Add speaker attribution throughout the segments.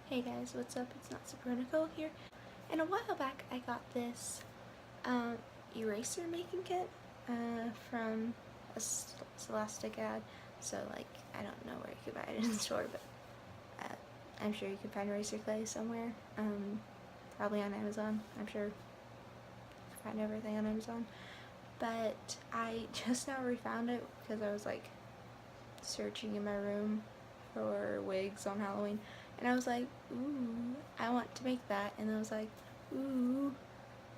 Speaker 1: Hey guys, what's up? It's Not Super Nicole here. And a while back I got this eraser making kit from a Scholastic ad. So like, I don't know where you could buy it in the store, but I'm sure you could find eraser clay somewhere. Probably on Amazon. I'm sure you can find everything on Amazon. But I just now refound it because I was like searching in my room for wigs on Halloween. And I was like, ooh, I want to make that. And I was like, ooh,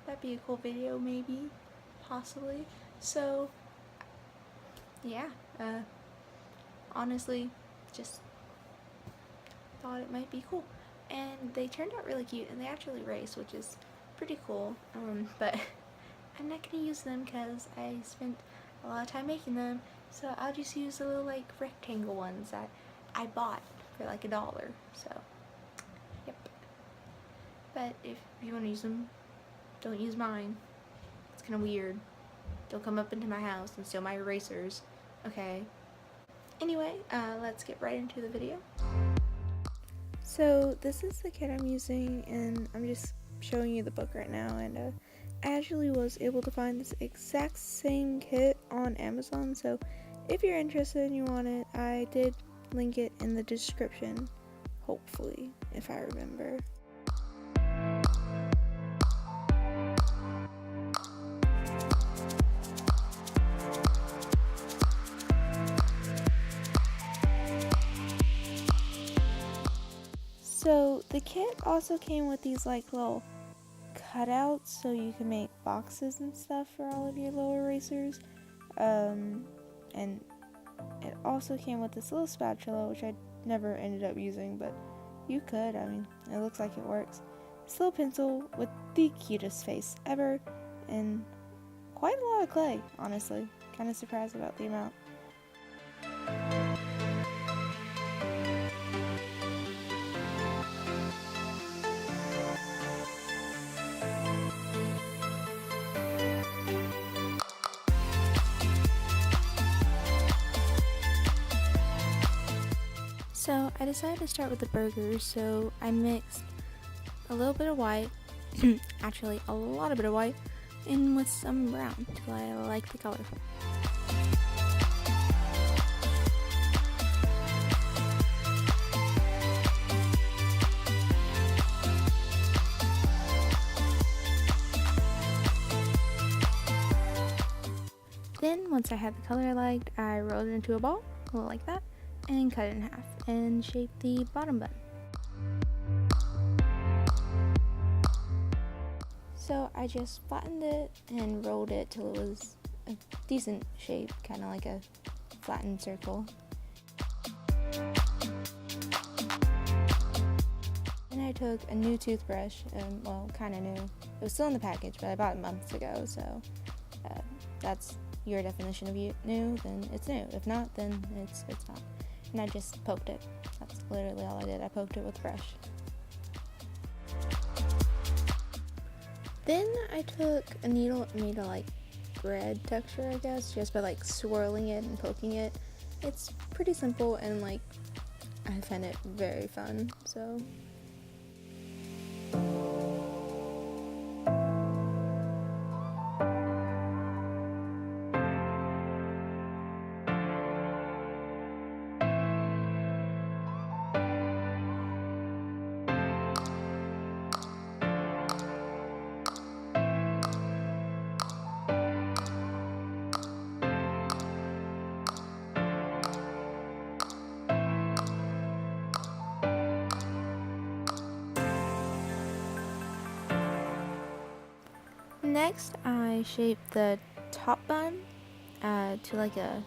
Speaker 1: that'd be a cool video maybe, possibly. So, yeah, honestly, just thought it might be cool. And they turned out really cute, and they actually race, which is pretty cool. But I'm not going to use them because I spent a lot of time making them. So I'll just use the little like rectangle ones that I bought for like $1. So, yep. But if you want to use them, don't use mine. It's kind of weird. Don't come up into my house and steal my erasers, okay? Anyway, let's get right into the video. So this is the kit I'm using, and I'm just showing you the book right now, and I actually was able to find this exact same kit on Amazon, so if you're interested and you want it, I did link it in the description, hopefully, if I remember. So the kit also came with these like little cutouts so you can make boxes and stuff for all of your little erasers. And it also came with this little spatula, which I never ended up using, but you could. I mean, it looks like it works. This little pencil with the cutest face ever, and quite a lot of clay, honestly. Kind of surprised about the amount. So I decided to start with the burgers, so I mixed a little bit of white, actually a lot of bit of white, in with some brown, till I like the color. Then, once I had the color I liked, I rolled it into a ball, like that, and cut it in half, and shaped the bottom bun. So I just flattened it and rolled it till it was a decent shape, kind of like a flattened circle. Then I took a new toothbrush, well, kind of new. It was still in the package, but I bought it months ago, so that's your definition of new, then it's new. If not, then it's not. And I just poked it. That's literally all I did. I poked it with a brush. Then I took a needle and made a like bread texture, I guess, just by like swirling it and poking it. It's pretty simple, and like I find it very fun, so. Next, I shaped the top bun to like a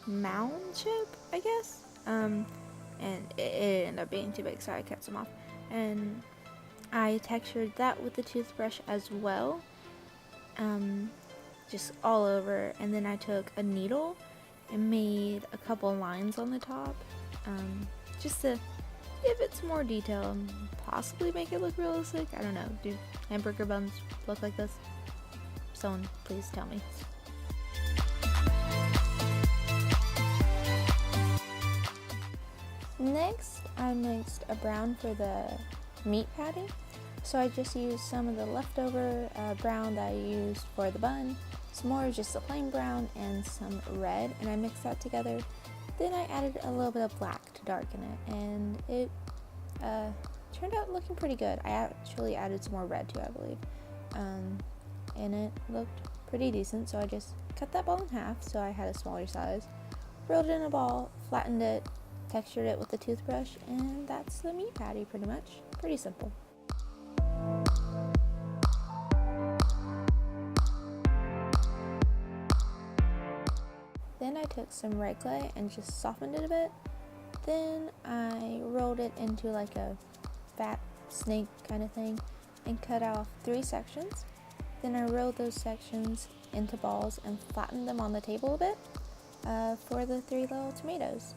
Speaker 1: mound shape, I guess. And it ended up being too big, so I cut some off. And I textured that with the toothbrush as well, just all over. And then I took a needle and made a couple lines on the top, just to give it some more detail and possibly make it look realistic. I don't know. Do hamburger buns look like this? Someone please tell me. Next, I mixed a brown for the meat patty. So I just used some of the leftover brown that I used for the bun, some more just the plain brown, and some red, and I mixed that together. Then I added a little bit of black to darken it, and it turned out looking pretty good. I actually added some more red too, I believe, and it looked pretty decent. So I just cut that ball in half so I had a smaller size, rolled it in a ball, flattened it, textured it with a toothbrush, and that's the meat patty pretty much. Pretty simple. Then I took some red clay and just softened it a bit. Then I rolled it into like a fat snake kind of thing and cut off 3 sections. Then I rolled those sections into balls and flattened them on the table a bit for the 3 little tomatoes.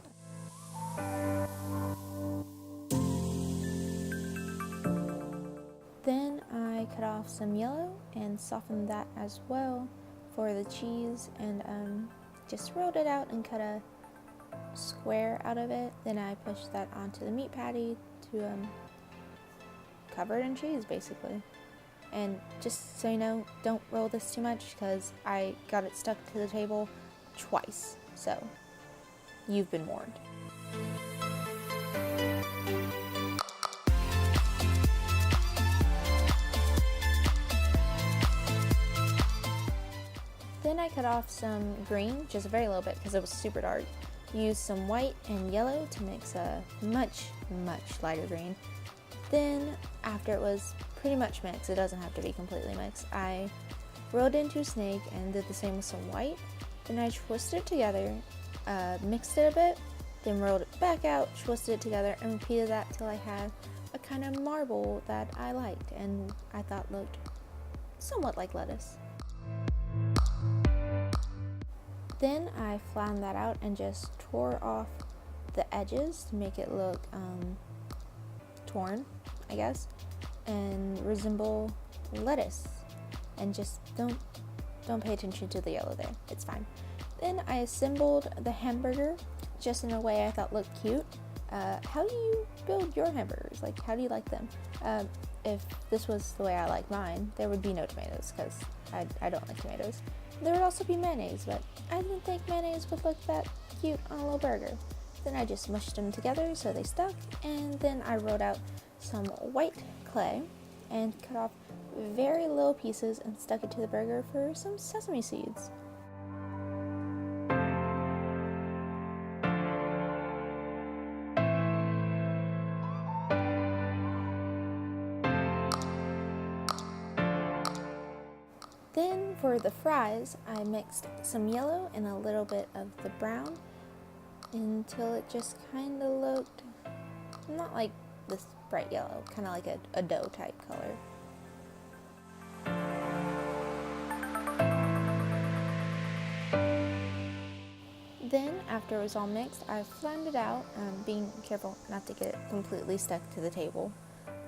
Speaker 1: Then I cut off some yellow and softened that as well for the cheese, and just rolled it out and cut a square out of it. Then I pushed that onto the meat patty to cover it in cheese basically. And just so you know, don't roll this too much because I got it stuck to the table twice, so you've been warned. Then I cut off some green, just a very little bit because it was super dark. Used some white and yellow to mix a much lighter green. Then after it was pretty much mixed, it doesn't have to be completely mixed, I rolled into a snake and did the same with some white. Then I twisted it together, mixed it a bit, then rolled it back out, twisted it together, and repeated that till I had a kind of marble that I liked and I thought looked somewhat like lettuce. Then I flattened that out and just tore off the edges to make it look torn, I guess, and resemble lettuce. And just don't pay attention to the yellow there. It's fine. Then I assembled the hamburger just in a way I thought looked cute. How do you build your hamburgers? Like, how do you like them? If this was the way I like mine, there would be no tomatoes because I don't like tomatoes. There would also be mayonnaise, but I didn't think mayonnaise would look that cute on a little burger. Then I just mushed them together so they stuck, and then I rolled out some white clay and cut off very little pieces and stuck it to the burger for some sesame seeds. Then for the fries, I mixed some yellow and a little bit of the brown until it just kind of looked not like this bright yellow, kind of like a dough type color. Then after it was all mixed, I flattened it out, being careful not to get it completely stuck to the table.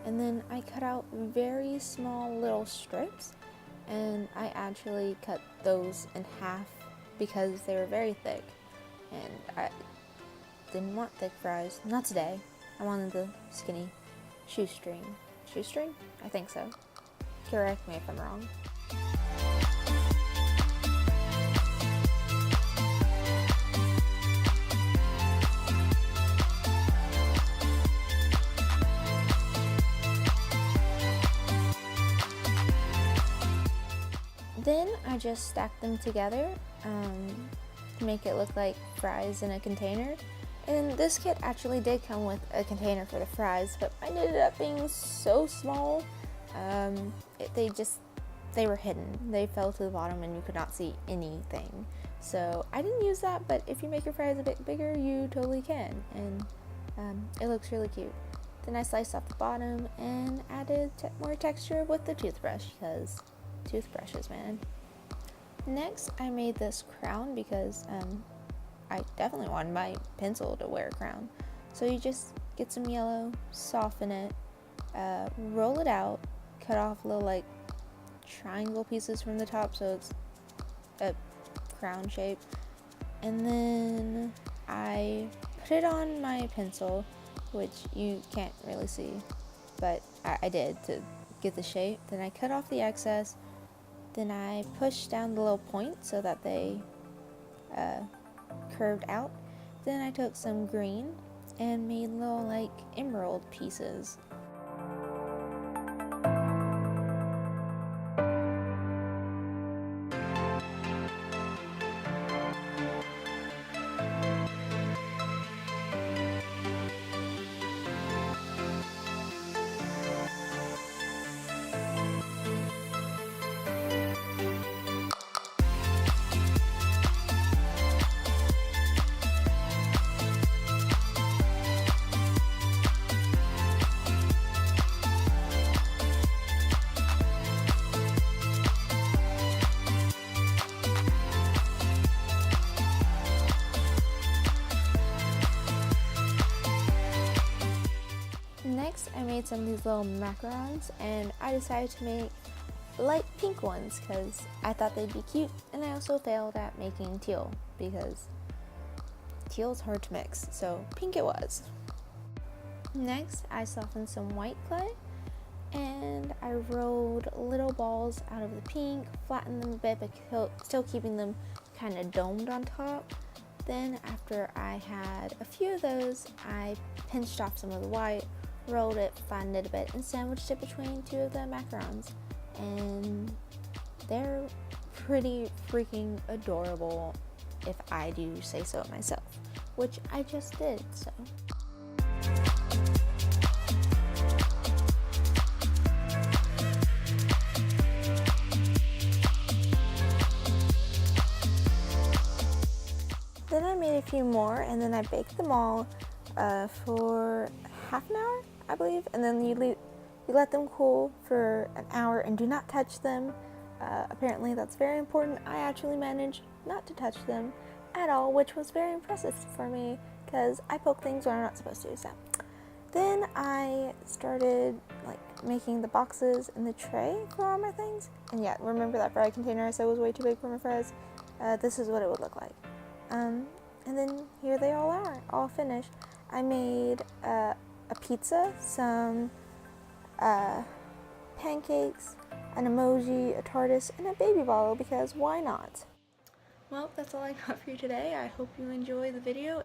Speaker 1: And then I cut out very small little strips, and I actually cut those in half because they were very thick, and I didn't want thick fries. Not today. I wanted the skinny shoestring. Shoestring? I think so. Correct me if I'm wrong. Then I just stacked them together to make it look like fries in a container. And this kit actually did come with a container for the fries, but mine ended up being so small. They were hidden. They fell to the bottom and you could not see anything. So I didn't use that, but if you make your fries a bit bigger, you totally can. And it looks really cute. Then I sliced off the bottom and added more texture with the toothbrush because toothbrushes, man. Next, I made this crown because I definitely wanted my pencil to wear a crown. So you just get some yellow, soften it, roll it out, cut off little like triangle pieces from the top so it's a crown shape, and then I put it on my pencil which you can't really see, but I did to get the shape. Then I cut off the excess. Then I pushed down the little point so that they curved out. Then I took some green and made little like emerald pieces. Next, I made some of these little macarons, and I decided to make light pink ones because I thought they'd be cute, and I also failed at making teal because teal is hard to mix, so pink it was. Next, I softened some white clay, and I rolled little balls out of the pink, flattened them a bit, but still keeping them kind of domed on top. Then after I had a few of those, I pinched off some of the white, rolled it, flattened it a bit, and sandwiched it between two of the macarons. And they're pretty freaking adorable, if I do say so myself, which I just did, so. Then I made a few more, and then I baked them all for half an hour, I believe, and then you let them cool for an hour and do not touch them. Apparently that's very important. I actually managed not to touch them at all, which was very impressive for me because I poke things where I'm not supposed to. So then I started like making the boxes in the tray for all my things. And yeah, remember that fry container I said was way too big for my fries? This is what it would look like. And then here they all are, all finished. I made a pizza, some pancakes, an emoji, a TARDIS, and a baby bottle because why not? Well, that's all I got for you today. I hope you enjoy the video.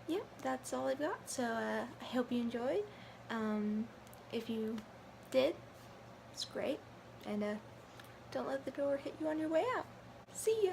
Speaker 1: Yep, that's all I've got, so I hope you enjoyed. If you did, it's great. And don't let the door hit you on your way out. See ya!